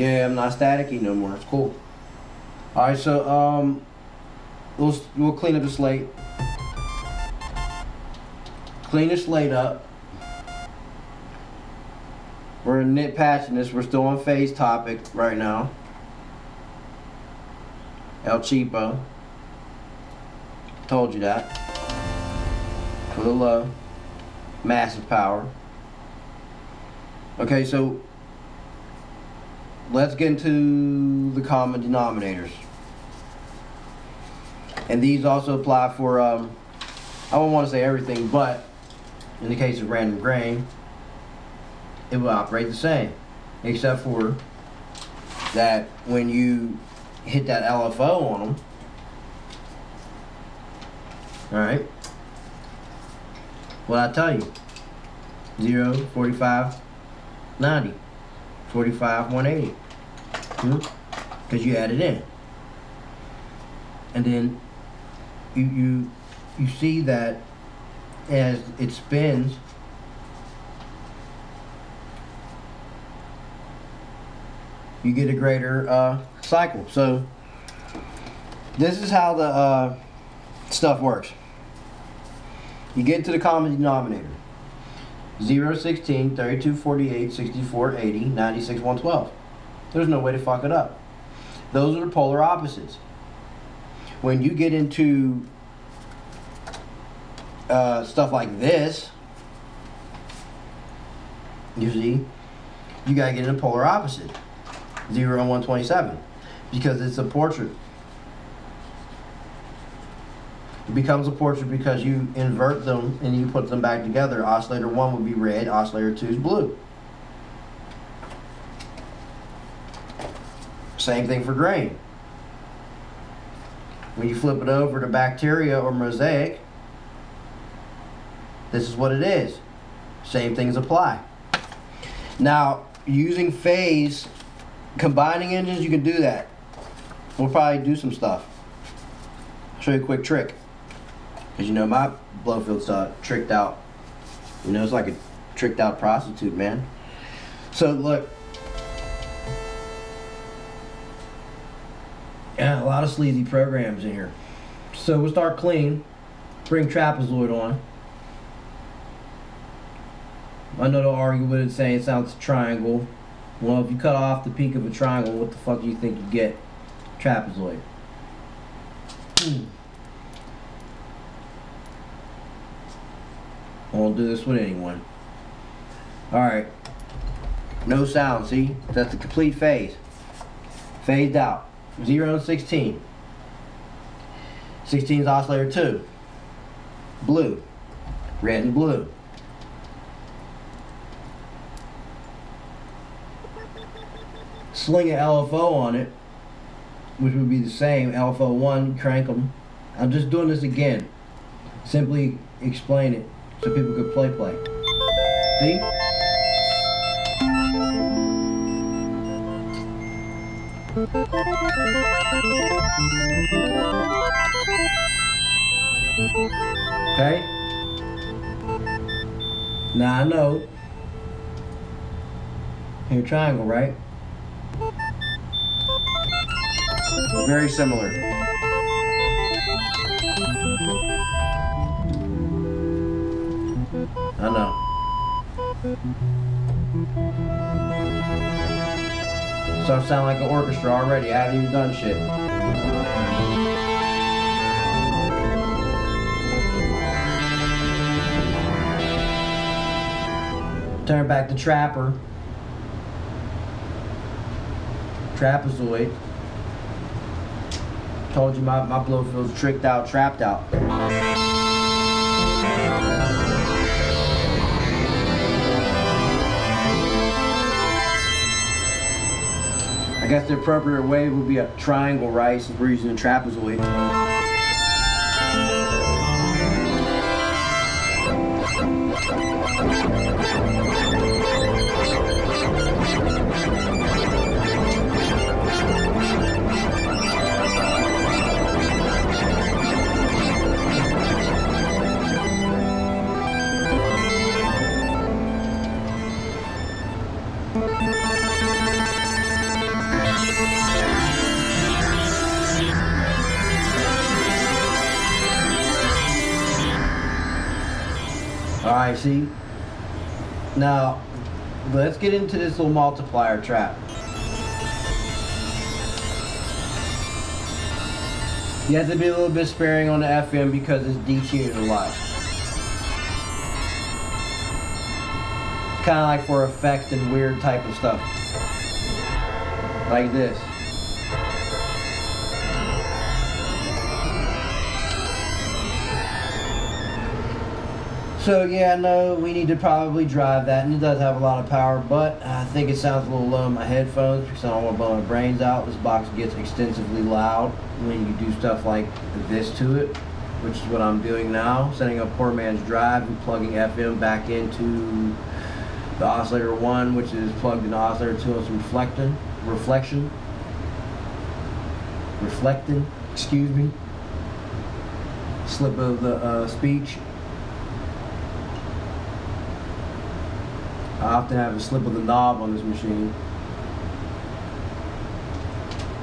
Yeah, I'm not staticky no more. It's cool. Alright, so we'll clean up the slate. Clean the slate up. We're in nit patching this. We're still on phase topic right now. El Cheapo. Told you that. For the love. Massive power. Okay, so let's get into the common denominators. And these also apply for, I don't want to say everything, but in the case of random grain, it will operate the same. Except for that when you hit that LFO on them, alright, what I tell you, 0, 45, 90, 45, 180. Because you add it in. And then you see that as it spins, you get a greater cycle. So this is how the stuff works. You get to the common denominator. 0, 16, 32, 48, 64, 80, 96, 112. There's no way to fuck it up. Those are the polar opposites. When you get into stuff like this, you see, you gotta get in a polar opposite. 0 and 127. Because it's a portrait. It becomes a portrait because you invert them and you put them back together. Oscillator 1 would be red, oscillator 2 is blue. Same thing for grain. When you flip it over to bacteria or mosaic, this is what it is. Same things apply. Now, using phase, combining engines, you can do that. We'll probably do some stuff. I'll show you a quick trick. Because you know my Blofeld's tricked out. You know, it's like a tricked out prostitute, man. So look. Yeah, a lot of sleazy programs in here. So we'll start clean. Bring trapezoid on. I know they'll argue with it saying it sounds triangle. Well, if you cut off the peak of a triangle, what the fuck do you think you get? Trapezoid. I won't do this with anyone. Alright. No sound, see? That's the complete phase. Phased out. 0 and 16. 16 is oscillator 2. Blue. Red and blue. Sling an LFO on it, which would be the same. LFO 1, crank them. I'm just doing this again. Simply explain it so people could play. See? Okay? Now I know. Here, triangle, right? Very similar. I know. Starts to sound like an orchestra already. I haven't even done shit. Turn back to Trapper. Trapezoid. Told you my Blofeld's tricked out, trapped out. I guess the appropriate way would be a triangle, right? Since we're using a trapezoid. Alright, see? Now, let's get into this little multiplier trap. You have to be a little bit sparing on the FM because it's detuned a lot. Kind of like for effects and weird type of stuff. Like this. So yeah, no, we need to probably drive that, and it does have a lot of power, but I think it sounds a little low in my headphones because I don't want to blow my brains out. This box gets extensively loud when you do stuff like this to it, which is what I'm doing now, setting up poor man's drive and plugging FM back into the oscillator 1, which is plugged into oscillator 2 on some reflecting, excuse me, slip of the speech. I often have a slip of the knob on this machine.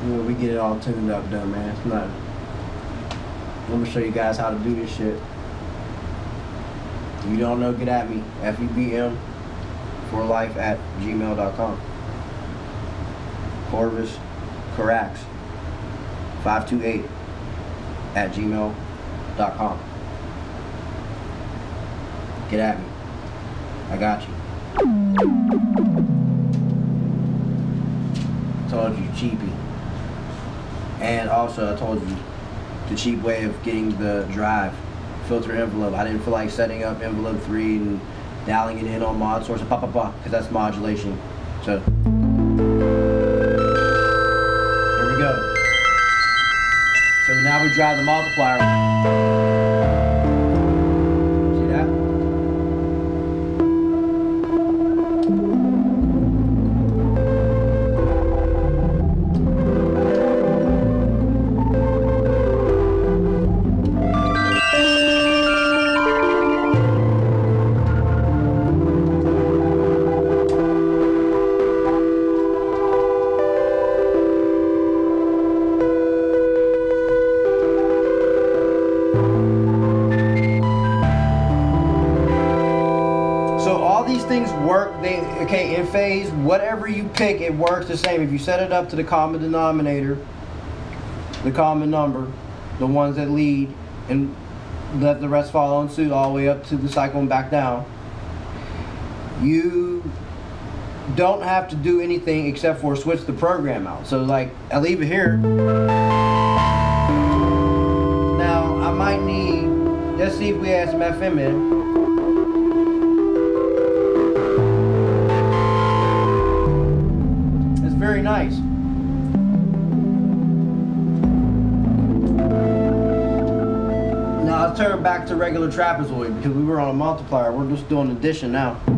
You know, we get it all tuned up though, man. It's not. I'm gonna show you guys how to do this shit. If you don't know, get at me. FEBM4life@gmail.com. Corvus Carax 528@gmail.com. Get at me. I got you. Told you, cheapy. And also I told you the cheap way of getting the drive filter envelope. I didn't feel like setting up envelope 3 and dialing it in on mod source because that's modulation. So here we go. So now we drive the multiplier. See that? Things work, okay, in phase, whatever you pick, it works the same. If you set it up to the common denominator, the common number, the ones that lead, and let the rest follow in suit all the way up to the cycle and back down, you don't have to do anything except for switch the program out. So like, I leave it here. Now, I might need, let's see if we add some FM in. Very nice. Now let's turn back to regular trapezoid because we were on a multiplier. We're just doing addition now. See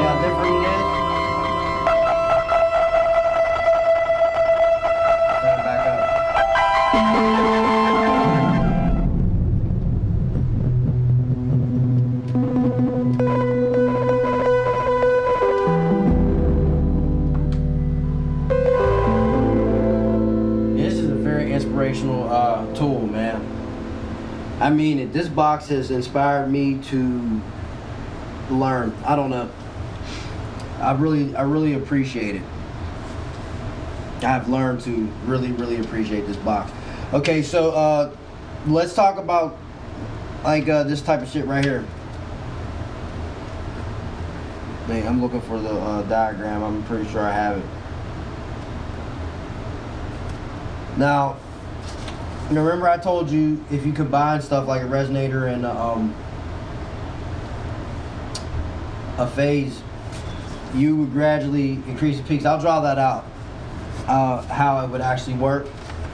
how different it is? Turn it back up. Inspirational tool, man. I mean, this box has inspired me to learn. I don't know. I really appreciate it. I've learned to really appreciate this box. Okay, so let's talk about like this type of shit right here. Man, I'm looking for the diagram. I'm pretty sure I have it. Now, remember I told you if you combine stuff like a resonator and a phase, you would gradually increase the peaks. I'll draw that out, how it would actually work.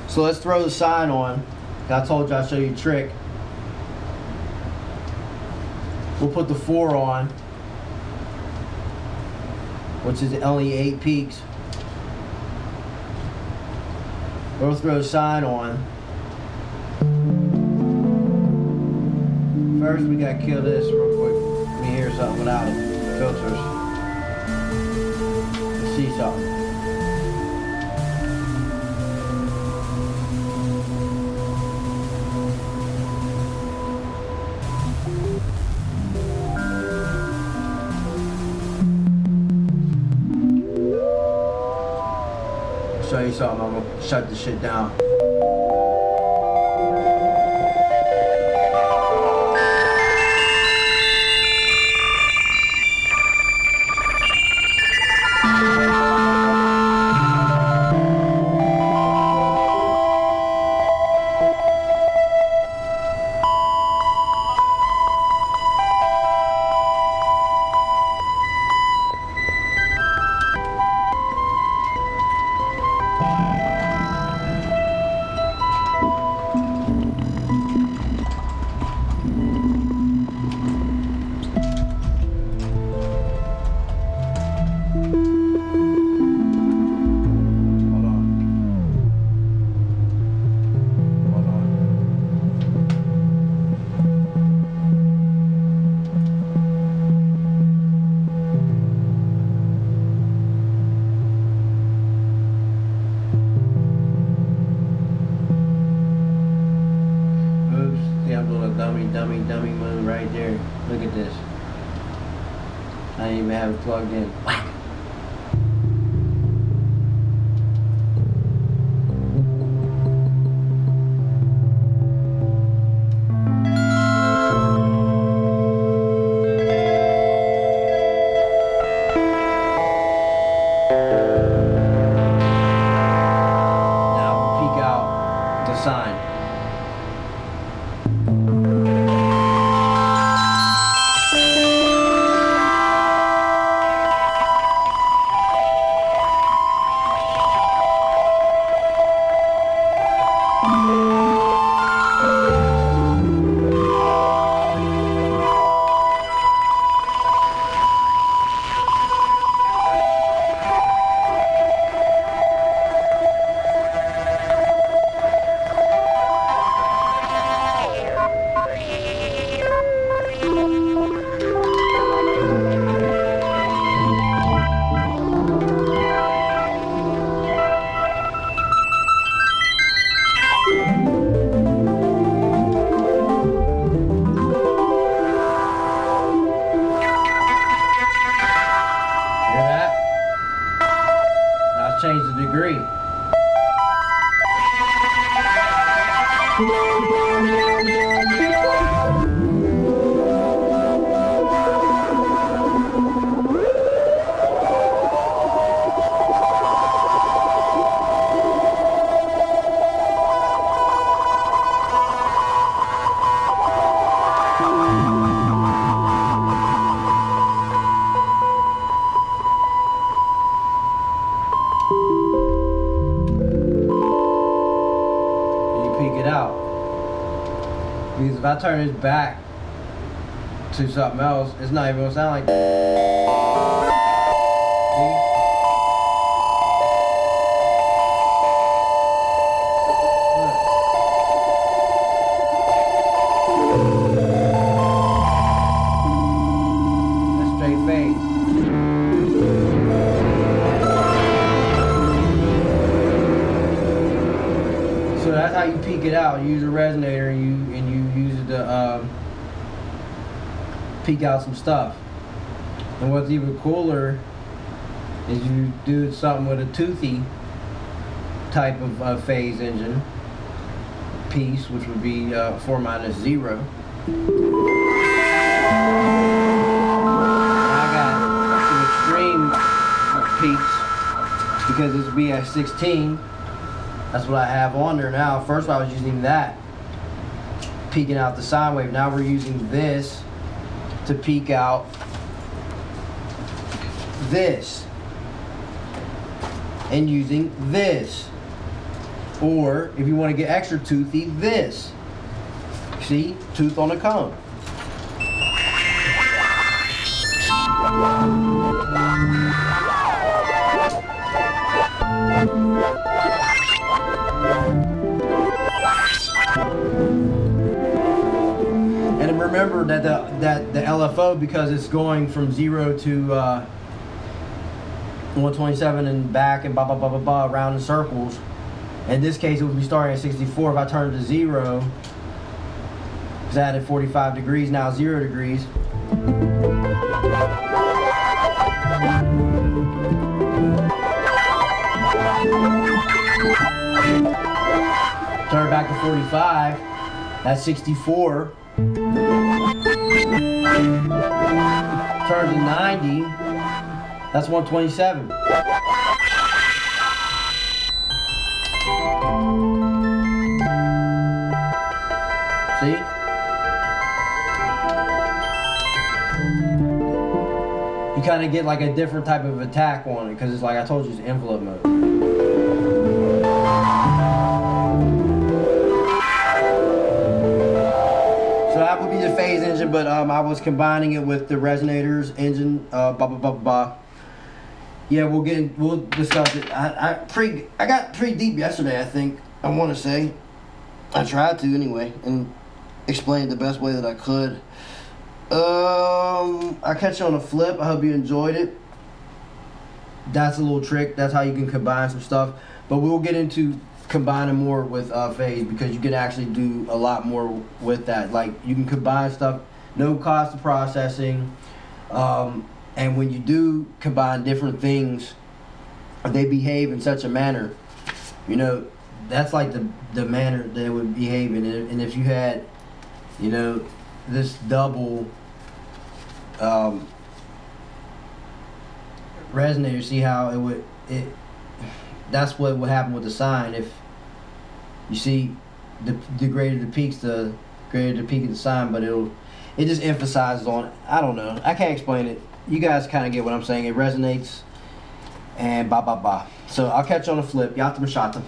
So let's throw the sine on. I told you I'll show you a trick. We'll put the 4 on, which is only 8 peaks. We'll throw a sine on. First, we gotta kill this real quick. Let me hear something without it. Filters. Let's see something. show you something. I'm gonna shut this shit down. Dummy move right there. Look at this. I didn't even have it plugged in. Whack. Now peek out the sign. Change the degree. It out, because if I turn this back to something else, it's not even gonna sound like that. That's straight fade. So that's how you peak it out. You use a resonator and you use it to peak out some stuff. And what's even cooler is you do something with a toothy type of phase engine piece, which would be 4 minus 0. I got some extreme peaks because it's BS16. That's what I have on there now. First I was using that, peeking out the sine wave. Now we're using this to peek out this. And using this. Or, if you want to get extra toothy, this. See? Tooth on a cone. And remember that the LFO, because it's going from 0 to 127 and back and blah blah blah blah blah around in circles. In this case, it would be starting at 64. If I turn it to 0, it's added 45 degrees, now 0 degrees. Turn it back to 45. That's 64. Turn to 90. That's 127. See? You kind of get like a different type of attack on it because it's like I told you, it's envelope mode. So that would be the phase engine, but I was combining it with the resonators engine. Yeah, we'll discuss it. I got pretty deep yesterday. I think I want to say I tried to anyway and explain it the best way that I could. I catch you on a flip. I hope you enjoyed it. That's a little trick. That's how you can combine some stuff. But we'll get into combining more with phase because you can actually do a lot more with that. Like you can combine stuff, no cost of processing. And when you do combine different things, they behave in such a manner. You know, that's like the manner they would behave in. And if you had, you know, this double resonator, see how that's what would happen with the sine. If you see the greater the peaks, the greater the peak of the sine, but it just emphasizes on, I don't know, I can't explain it. You guys kind of get what I'm saying. It resonates and blah blah blah. So I'll catch you on the flip. Yatta mashata.